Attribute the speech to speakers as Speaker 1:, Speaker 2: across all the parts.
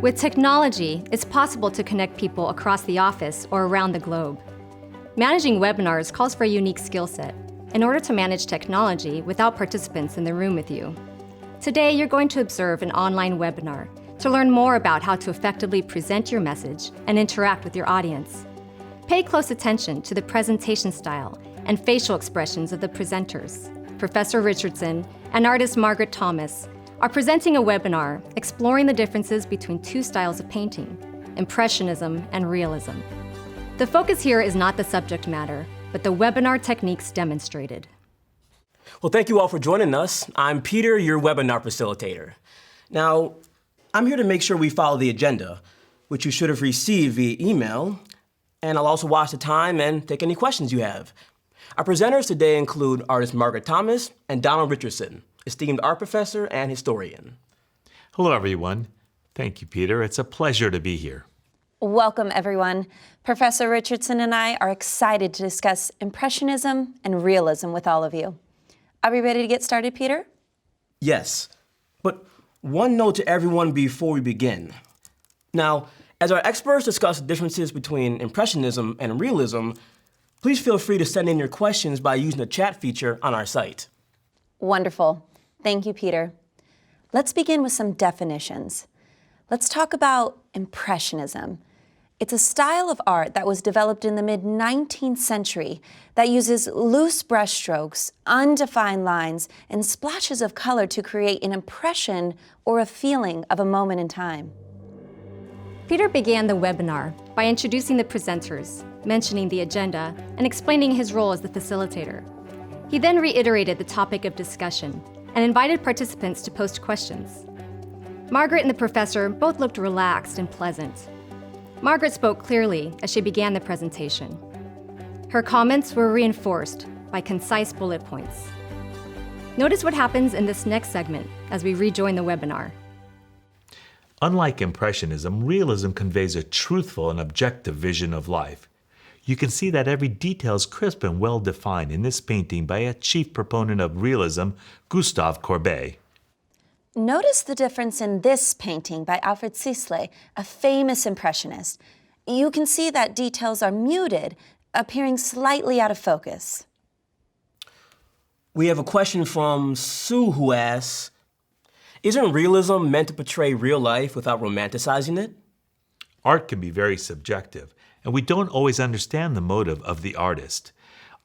Speaker 1: With technology, it's possible to connect people across the office or around the globe. Managing webinars calls for a unique skill set in order to manage technology without participants in the room with you. Today, you're going to observe an online webinar to learn more about how to effectively present your message and interact with your audience. Pay close attention to the presentation style and facial expressions of the presenters. Professor Richardson and artist Margaret Thomas are presenting a webinar exploring the differences between two styles of painting, Impressionism and Realism. The focus here is not the subject matter, but the webinar techniques demonstrated.
Speaker 2: Well, thank you all for joining us. I'm Peter, your webinar facilitator. Now, I'm here to make sure we follow the agenda, which you should have received via email, and I'll also watch the time and take any questions you have. Our presenters today include artist Margaret Thomas and Donald Richardson, esteemed art professor and historian.
Speaker 3: Hello, everyone. Thank you, Peter. It's a pleasure to be here.
Speaker 4: Welcome, everyone. Professor Richardson and I are excited to discuss Impressionism and Realism with all of you. Are we ready to get started, Peter?
Speaker 2: Yes, but one note to everyone before we begin. Now, as our experts discuss the differences between Impressionism and Realism, please feel free to send in your questions by using the chat feature on our site.
Speaker 4: Wonderful. Thank you, Peter. Let's begin with some definitions. Let's talk about Impressionism. It's a style of art that was developed in the mid-19th century that uses loose brushstrokes, undefined lines, and splashes of color to create an impression or a feeling of a moment in time.
Speaker 1: Peter began the webinar by introducing the presenters, mentioning the agenda, and explaining his role as the facilitator. He then reiterated the topic of discussion and invited participants to post questions. Margaret and the professor both looked relaxed and pleasant. Margaret spoke clearly as she began the presentation. Her comments were reinforced by concise bullet points. Notice what happens in this next segment as we rejoin the webinar.
Speaker 3: Unlike Impressionism, Realism conveys a truthful and objective vision of life. You can see that every detail is crisp and well defined in this painting by a chief proponent of realism, Gustave Courbet.
Speaker 4: Notice the difference in this painting by Alfred Sisley, a famous impressionist. You can see that details are muted, appearing slightly out of focus.
Speaker 2: We have a question from Sue who asks, isn't realism meant to portray real life without romanticizing it?
Speaker 3: Art can be very subjective, and we don't always understand the motive of the artist.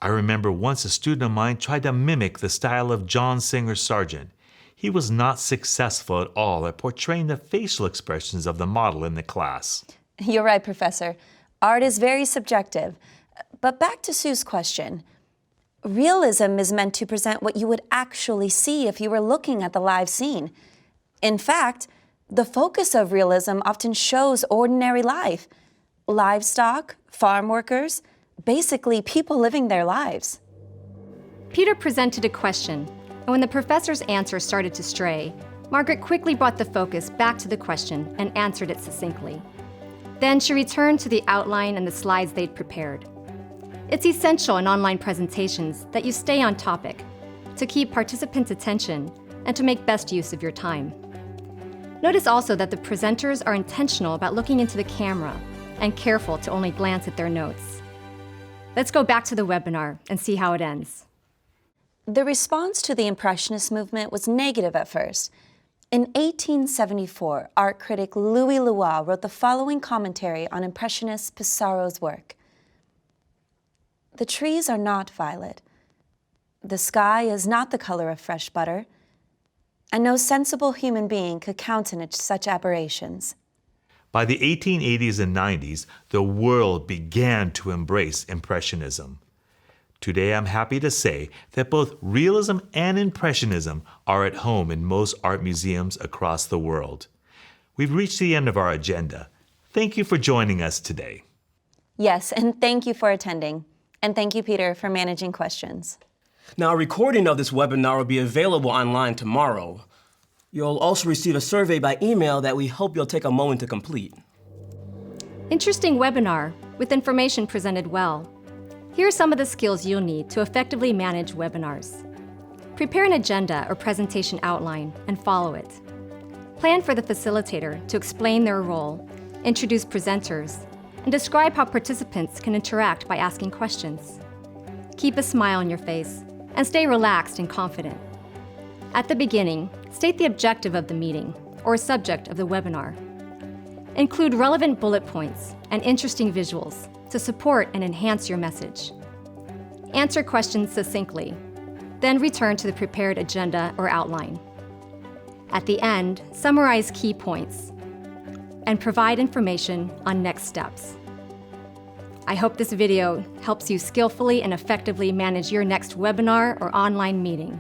Speaker 3: I remember once a student of mine tried to mimic the style of John Singer Sargent. He was not successful at all at portraying the facial expressions of the model in the class.
Speaker 4: You're right, Professor. Art is very subjective. But back to Sue's question. Realism is meant to present what you would actually see if you were looking at the live scene. In fact, the focus of realism often shows ordinary life. Livestock, farm workers, basically people living their lives.
Speaker 1: Peter presented a question, and when the professor's answer started to stray, Margaret quickly brought the focus back to the question and answered it succinctly. Then she returned to the outline and the slides they'd prepared. It's essential in online presentations that you stay on topic, to keep participants' attention, and to make best use of your time. Notice also that the presenters are intentional about looking into the camera and careful to only glance at their notes. Let's go back to the webinar and see how it ends.
Speaker 4: The response to the Impressionist movement was negative at first. In 1874, art critic Louis Leroy wrote the following commentary on Impressionist Pissarro's work. The trees are not violet. The sky is not the color of fresh butter, and no sensible human being could countenance such aberrations.
Speaker 3: By the 1880s and 90s, the world began to embrace Impressionism. Today, I'm happy to say that both realism and Impressionism are at home in most art museums across the world. We've reached the end of our agenda. Thank you for joining us today.
Speaker 4: Yes, and thank you for attending. And thank you, Peter, for managing questions.
Speaker 2: Now, a recording of this webinar will be available online tomorrow. You'll also receive a survey by email that we hope you'll take a moment to complete.
Speaker 1: Interesting webinar with information presented well. Here are some of the skills you'll need to effectively manage webinars. Prepare an agenda or presentation outline and follow it. Plan for the facilitator to explain their role, introduce presenters, and describe how participants can interact by asking questions. Keep a smile on your face and stay relaxed and confident. At the beginning, state the objective of the meeting or subject of the webinar. Include relevant bullet points and interesting visuals to support and enhance your message. Answer questions succinctly, then return to the prepared agenda or outline. At the end, summarize key points and provide information on next steps. I hope this video helps you skillfully and effectively manage your next webinar or online meeting.